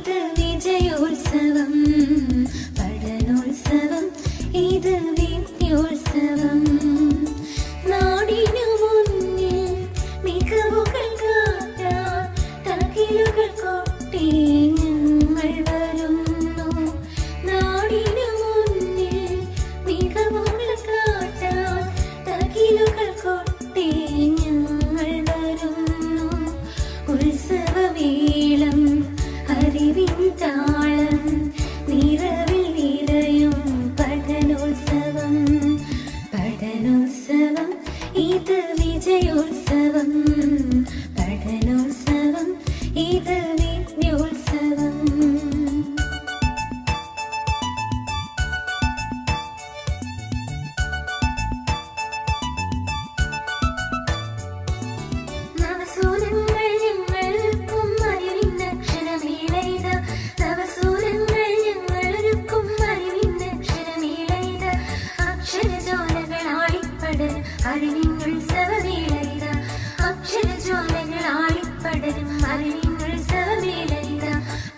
ഇത് വിജയോത്സവം പഠനോത്സവം ഇത് വിദ്യോത്സവം നാടിനു മുന്നിൽ മികവുകൾ കാട്ടാൻ തകിലുകൾ കൊട്ടി ഞങ്ങൾ വരുന്നു നാടിനു മുന്നിൽ മികവുകൾ കാട്ടാൻ തകിലുകൾ കൊട്ടി ഞങ്ങൾ വരുന്നു ഉത്സവവേളം അറിവിൻ താളം നിറവിൽ നിറയും പഠനോത്സവം പഠനോത്സവം ഇത് വിജയോത്സവം പഠനോത്സവം ഇത് വിദ്യോത്സവം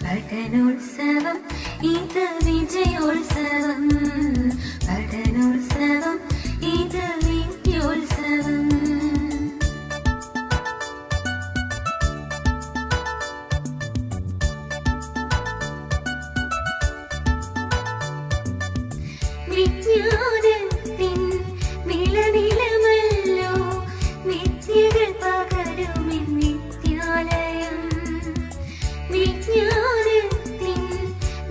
പഠനോത്സവം ഇത് വിജയോത്സവം പഠനോത്സവം ഇത് വിദ്യോത്സവം വിജ്ഞാനത്തിൻ നിലനിലമല്ലോ വിദ്യകൾ പകരുമെൻ വിദ്യാലയം വിജ്ഞാനത്തിൻ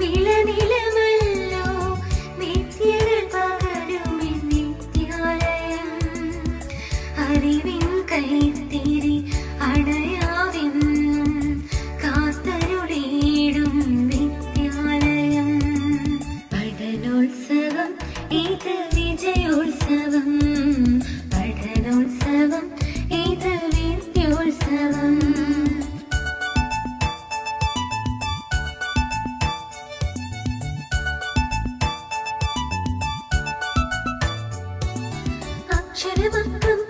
നിലനിലമല്ലോ വിദ്യകൾ പകരുമെൻ വിദ്യാലയം അറിവിൻ കൈത്തിരി അണയാവെന്നും കാത്തരുളിയിടും വിദ്യാലയം പഠനോത്സവം ഇത് വിജയോത്സവം പഠനോത്സവം ഇത് വിദ്യോത്സവം അക്ഷരമക്കം